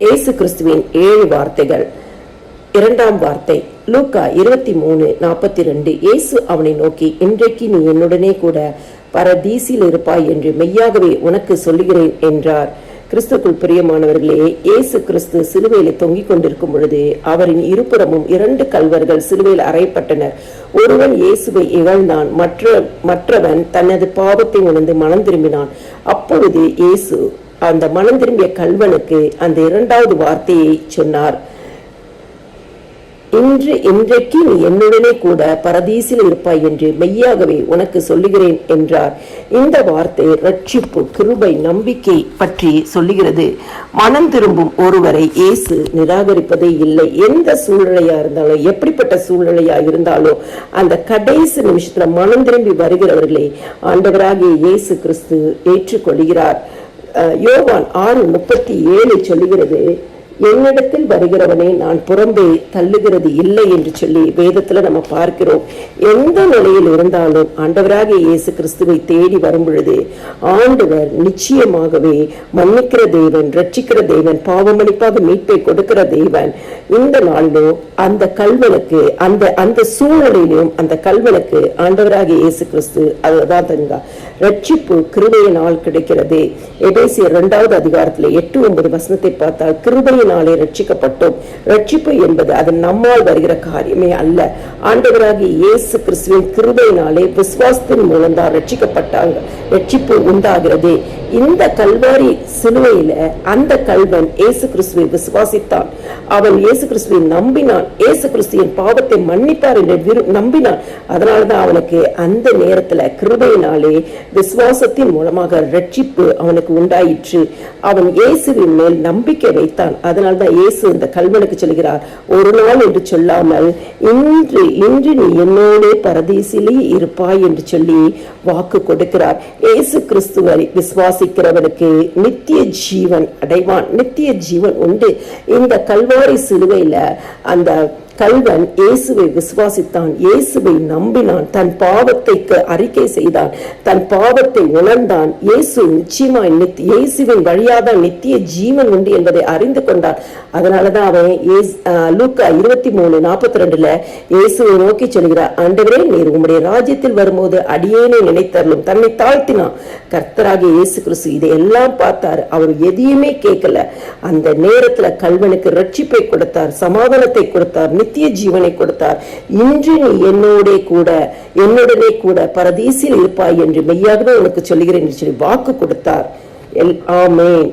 இயேசு கிறிஸ்துவின் 7 வார்த்தைகள். 2ஆம் வார்த்தை லூக்கா 23:42. இயேசு அவனை நோக்கி, இன்றைக்கு நீ என்னுடனே கூட பரதீசில் இருப்பாய் என்று மெய்யாகவே உனக்கு சொல்லுகிறேன் என்றார். கிறிஸ்துக்குள் பிரியமானவர்களே, இயேசு கிறிஸ்து சிலுவையில் தொங்கிக் கொண்டிருக்கும் பொழுது அவரின் இருபுறமும் 2 கல்வர்கள் சிலுவையில் அறையப்பட்டனர். ஒருவன் இயேசுவை இகழ்ந்தான், மற்றவன் தனது பாவத்தை உணர்ந்து மனம் திரும்பினான். அப்பொழுது இயேசு அந்த மனம் திரும்பிய கல்வனுக்கு அந்த 2வது வார்த்தையை சொன்னார். இன்றைக்கு நீ என்னுடனே கூட பரதீசில் இருப்பாய் என்று மெய்யாகவே உனக்கு சொல்லுகிறேன் என்றார். இந்த வார்த்தை ரட்சிப்பு, கிருபை, நம்பிக்கை பற்றி சொல்லுகிறது. மனம் திரும்பும் ஒருவரை இயேசு நிராகரிப்பதே இல்லை. எந்த சூழ்நிலையா இருந்தாலும், எப்படிப்பட்ட சூழ்நிலையா இருந்தாலும், அந்த கடைசி நிமிஷத்துல மனம் திரும்பி வருகிறவர்களை ஆண்டவராகிய இயேசு கிறிஸ்து ஏற்றுக்கொள்கிறார். யோவான் 6:37 சொல்லுகிறது, என்னிடத்தில் வருகிறவனை நான் புறம்பே தள்ளுகிறது இல்லை என்று சொல்லி வேதத்துல நம்ம பார்க்கிறோம். எந்த நிலையில் இருந்தாலும் ஆண்டவராகிய இயேசு கிறிஸ்துவை தேடி வரும் பொழுது ஆண்டவர் நிச்சயமாகவே மன்னிக்கிற தேவன், ரட்சிக்கிற தேவன், பாவமன்னிப்பாக மீட்பை கொடுக்கிற தேவன். இந்த நாளிலும் அந்த கல்வனுக்கு, அந்த சூழ்நிலையிலும் அந்த கல்வனுக்கு ஆண்டவராகிய இயேசு கிறிஸ்து அதுதான் தங்க ரட்சிப்பு கிருபையினால் கிடைக்கிறது. எபேசியர் 2வது அதிகாரத்துல 8-9 வசனத்தை பார்த்தால், கிருபையினாலே ரட்சிக்கப்பட்டோம். ரட்சிப்பு என்பது அது நம்மால் வருகிற காரியமே அல்ல. ஆண்டவராகிய இயேசு கிறிஸ்துவின் கிருபையினாலே விசுவாசத்தின் மூலம்தான் ரட்சிக்கப்பட்டாங்க, ரட்சிப்பு உண்டாகிறது. இந்த கல்வாரி சிலுவையில அந்த கல்வன் இயேசு கிறிஸ்துவை விசுவாசித்தான். அவன் இயேசு கிறிஸ்துவை நம்பினான். இயேசு கிறிஸ்துவின் பாவத்தை மன்னிப்பார் என்று நம்பினான். அதனாலதான் அவனுக்கு அந்த நேரத்துல கிருபையினாலே விசுவாசத்தின் மூலமாக ரட்சிப்பு அவனுக்கு உண்டாயிற்று. அவன் இயேசுவின் மேல் நம்பிக்கை வைத்தான். அதனால்தான் இயேசு இந்த கல்வனுக்கு சொல்கிறார், ஒரு நாள் என்று சொல்லாமல் இன்று நீ என்னோட பரதீசிலே இருப்பாய் என்று சொல்லி வாக்கு கொடுக்கிறார். இயேசு கிறிஸ்துவை விசுவாசிக்கிறவனுக்கு நித்திய ஜீவன் அடைவான், நித்திய ஜீவன் உண்டு. இந்த கல்வாரி சிலுவையில அந்த கல்வன் இயேசுவை விசுவாசித்தான், இயேசுவை நம்பினான், தன் பாவத்தை அறிக்கை செய்தான், தன் பாவத்தை உணர்ந்தான். இயேசு நிச்சயமாய் இயேசுவின் வழியாதான் நித்திய ஜீவன் உண்டு என்பதை அறிந்து கொண்டான். அதனாலதான் அவன் லூக்கா 23:42 இயேசுவை நோக்கி சொல்கிறார், ஆண்டவரே, நீர் உம்முடைய ராஜ்யத்தில் வரும்போது அடியேனை நினைத்தருளும். தன்னை தாழ்த்தினான். கர்த்தராகிய இயேசு கிறிஸ்து இதையெல்லாம் பார்த்தார். அவர் எதையுமே கேட்கல. அந்த நேரத்துல கல்வனுக்கு ரட்சிப்பை கொடுத்தார், சமாதானத்தை கொடுத்தார், நித்திய ஜீவனை கொடுத்தார். இன்று நீ என்னுடனே கூட பரதீசில் இருப்பாய் என்று மெய்யாகவே உனக்கு சொல்லுகிறேன் என்று சொல்லி வாக்கு கொடுத்தார். ஆமென்.